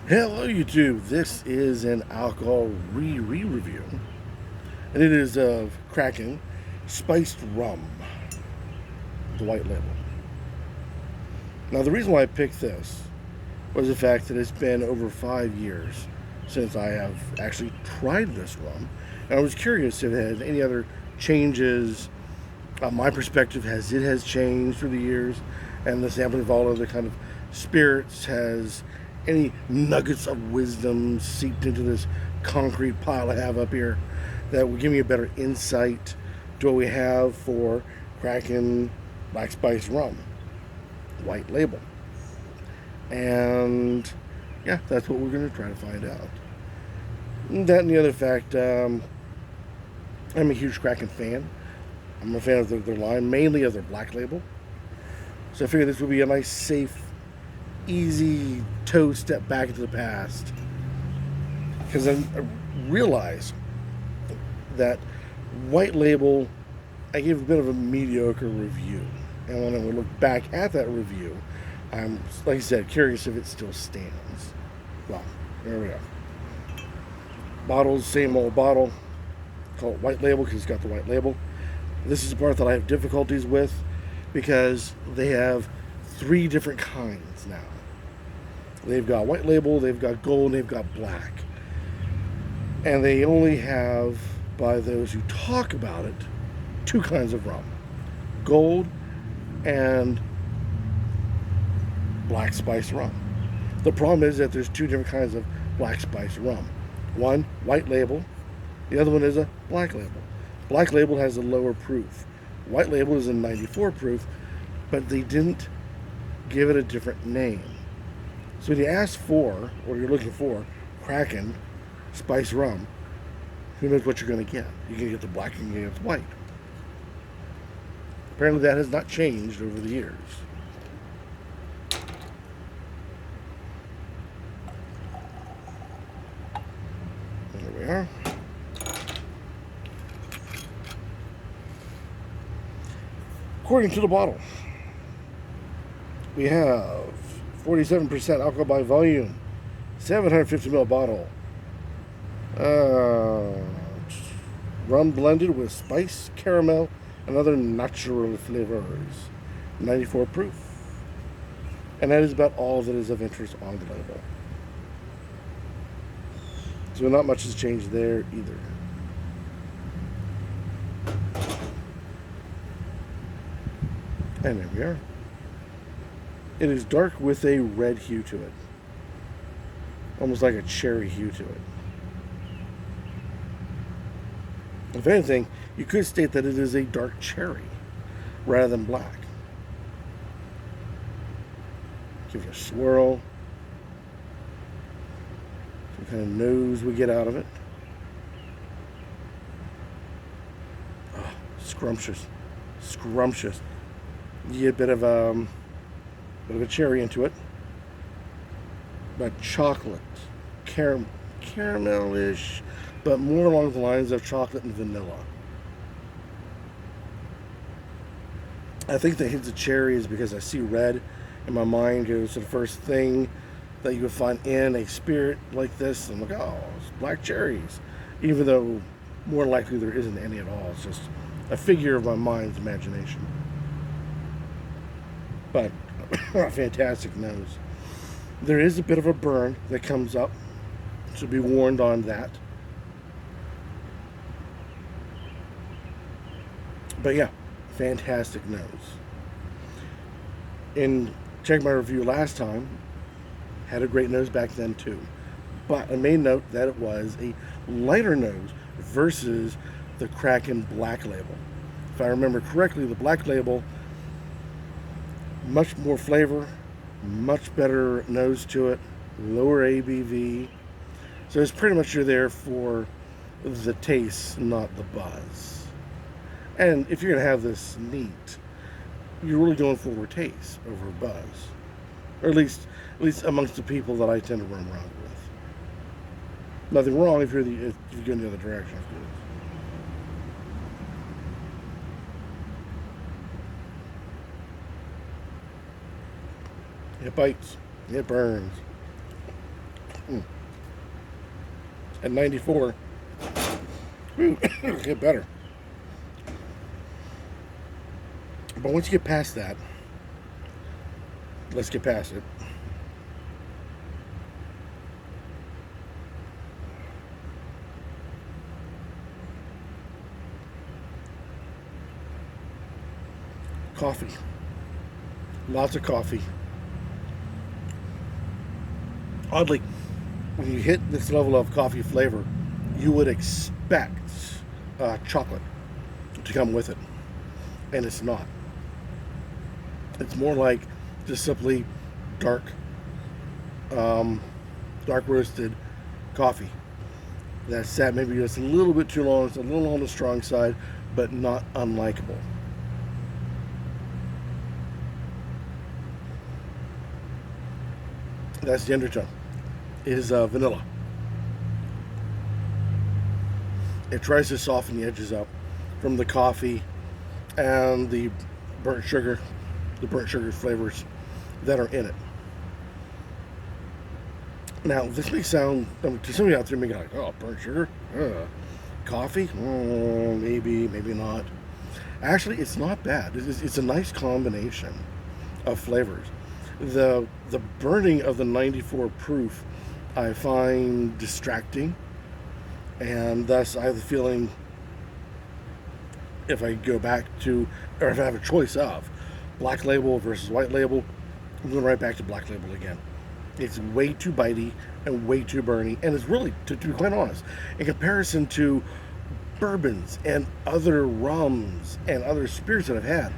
Hello YouTube, this is an alcohol review, and it is of Kraken Spiced Rum, the white label. Now the reason why I picked this was the fact that it's been over 5 years since I have actually tried this rum, and I was curious if it had any other changes. My perspective has changed through the years, and the sampling of all other kind of spirits has any nuggets of wisdom seeped into this concrete pile I have up here that will give me a better insight to what we have for Kraken Black Spice Rum, white label. And yeah, that's what we're going to try to find out. That and the other fact, I'm a huge Kraken fan. I'm a fan of their line, mainly of their black label. So I figured this would be a nice, safe, easy toe step back into the past. Because I realize that white label, I gave a bit of a mediocre review. And when I look back at that review, I'm, like I said, curious if it still stands. Well, there we go. Bottles, same old bottle. Call it white label because it's got the white label. This is the part that I have difficulties with because they have 3 different kinds now. They've got white label, they've got gold, and they've got black. And they only have, by those who talk about it, 2 kinds of rum. Gold and black spice rum. The problem is that there's 2 different kinds of black spice rum. One, white label. The other one is a black label. Black label has a lower proof. White label is a 94 proof, but they didn't give it a different name. So when you ask for, or you're looking for, Kraken Spice Rum, who knows what you're going to get? You're going to get the black and you're going to get the white. Apparently that has not changed over the years. There we are. According to the bottle, we have 47% alcohol by volume, 750 ml bottle. Rum blended with spice, caramel, and other natural flavors. 94 proof. And that is about all that is of interest on the label. So not much has changed there either. And there we are. It is dark with a red hue to it. Almost like a cherry hue to it. If anything, you could state that it is a dark cherry rather than black. Give it a swirl. What kind of nose we get out of it. Oh, scrumptious. Scrumptious. You get a bit of a cherry into it, but chocolate, caramelish, but more along the lines of chocolate and vanilla. I think the hint of cherry is because I see red, and my mind goes to the first thing that you would find in a spirit like this. I'm like, oh, it's black cherries, even though more likely there isn't any at all. It's just a figure of my mind's imagination. But a fantastic nose. There is a bit of a burn that comes up. Should be warned on that. But yeah, fantastic nose. In checking my review last time, had a great nose back then too. But I made note that it was a lighter nose versus the Kraken Black Label. If I remember correctly, the Black Label, much more flavor, much better nose to it, lower ABV. So it's pretty much you're there for the taste, not the buzz. And if you're going to have this neat, you're really going for taste over buzz. Or at least amongst the people that I tend to run around with. Nothing wrong if you're going the other direction, of course. It bites. It burns. At 94, whew, get better. But once you get past that, let's get past it. Coffee. Lots of coffee. Oddly, when you hit this level of coffee flavor, you would expect chocolate to come with it. And it's not. It's more like just simply dark, dark roasted coffee that sat maybe just a little bit too long. It's a little on the strong side, but not unlikable. That's the undertone. Is vanilla. It tries to soften the edges up from the coffee and the burnt sugar flavors that are in it. Now, this may sound, to somebody out there, may be like, oh, burnt sugar? Coffee? Maybe, maybe not. Actually, it's not bad. It's a nice combination of flavors. The burning of the 94 proof I find distracting, and thus I have the feeling if I go back to, or if I have a choice of black label versus white label, I'm going right back to black label again. It's way too bitey and way too burny, and it's really, to be quite honest, in comparison to bourbons and other rums and other spirits that I've had,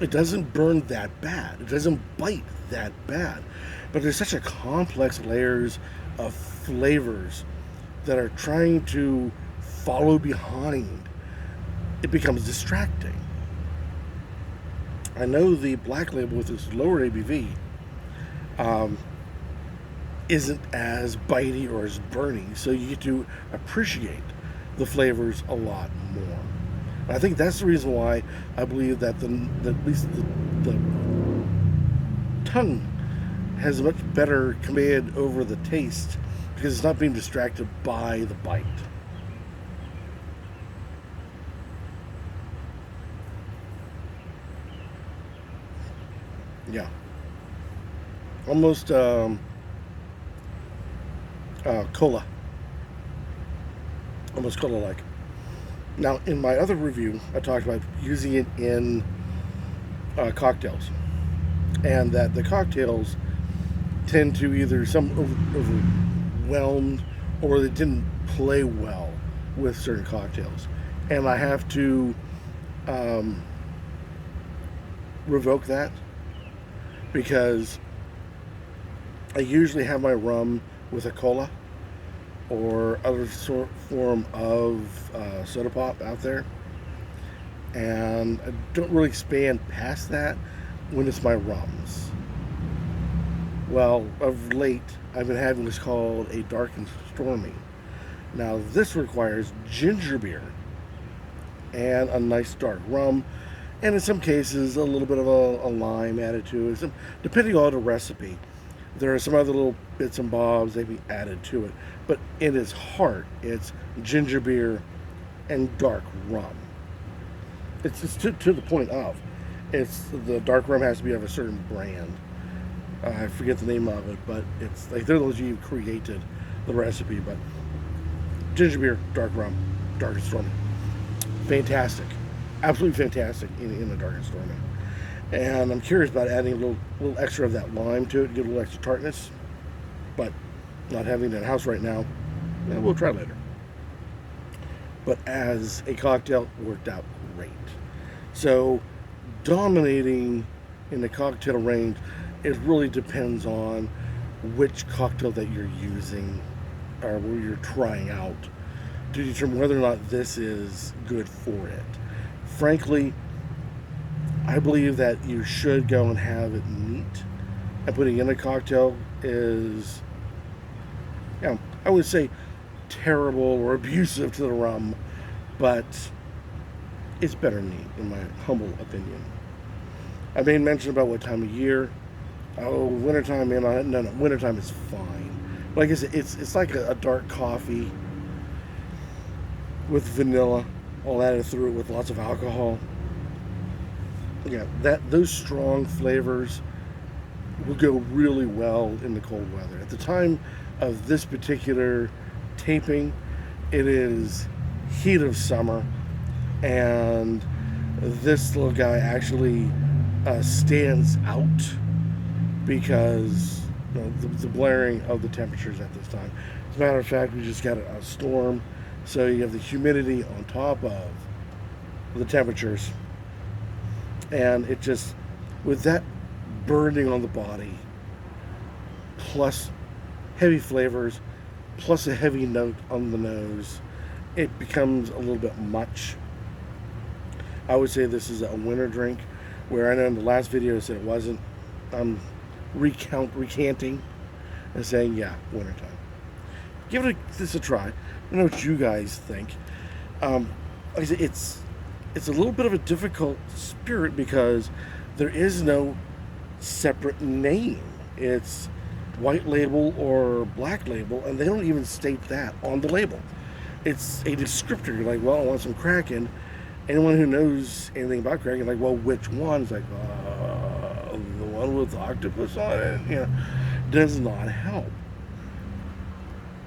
it doesn't burn that bad. It doesn't bite that bad. But there's such a complex layers of flavors that are trying to follow behind. It becomes distracting. I know the black label with its lower ABV isn't as bitey or as burning, so you get to appreciate the flavors a lot more. I think that's the reason why I believe that at least the tongue has a much better command over the taste because it's not being distracted by the bite. Yeah. Almost cola. Almost cola-like. Now, in my other review, I talked about using it in cocktails, and that the cocktails tend to either some overwhelmed or they didn't play well with certain cocktails, and I have to revoke that because I usually have my rum with a cola or other form of soda pop out there, and I don't really expand past that when it's my rums. Well, of late, I've been having what's called a dark and stormy. Now, this requires ginger beer and a nice dark rum, and in some cases, a little bit of a lime added to it, depending on the recipe. There are some other little bits and bobs they be added to it, but in its heart, it's ginger beer and dark rum. It's just to the point of, it's the dark rum has to be of a certain brand. I forget the name of it, but it's like they're those you created the recipe. But ginger beer, dark rum, dark and stormy, fantastic, absolutely fantastic in the dark and stormy. And I'm curious about adding a little extra of that lime to it, get a little extra tartness. But not having it in the house right now, we'll try later. But as a cocktail, it worked out great. So dominating in the cocktail range, it really depends on which cocktail that you're using or where you're trying out to determine whether or not this is good for it. Frankly, I believe that you should go and have it neat, and putting in a cocktail is, I would say terrible or abusive to the rum, but it's better neat in my humble opinion. I made mention about what time of year. Oh, wintertime, wintertime is fine. Like I said, it's like a dark coffee with vanilla all added through it with lots of alcohol. Yeah, those strong flavors will go really well in the cold weather. At the time of this particular taping, it is heat of summer, and this little guy actually stands out because the blaring of the temperatures at this time. As a matter of fact, we just got a storm, so you have the humidity on top of the temperatures, and it just, with that burning on the body, plus heavy flavors, plus a heavy note on the nose, it becomes a little bit much. I would say this is a winter drink, where I know in the last video I said it wasn't. I'm recanting and saying, yeah, wintertime. Give this a try. I know what you guys think. Like I said, it's a little bit of a difficult spirit because there is no separate name. It's white label or black label, and they don't even state that on the label. It's a descriptor. You're like, well, I want some Kraken. Anyone who knows anything about Kraken, like, well, which one? It's like, the one with octopus on it, does not help.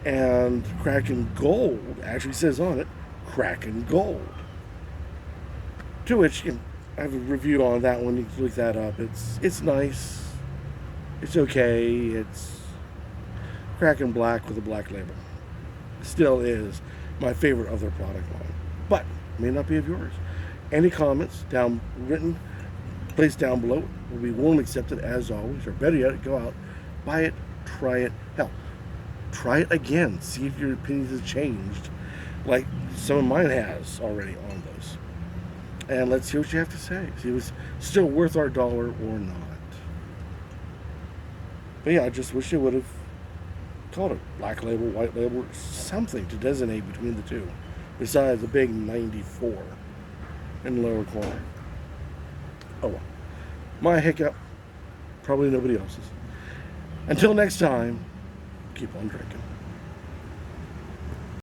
And Kraken Gold actually says on it, Kraken Gold. To which, I have a review on that one. You can look that up. It's nice. It's okay. It's Kraken Black with a black label. Still is my favorite of their product line, but may not be of yours. Any comments placed down below will be warmly accepted as always. Or better yet, go out, buy it, try it. Hell, try it again. See if your opinions have changed, like some of mine has already on those. And let's see what you have to say. See if it's still worth our dollar or not. But yeah, I just wish they would have called it black label, white label, something to designate between the two, besides the big 94 in the lower corner. Oh well. My hiccup, probably nobody else's. Until next time, keep on drinking.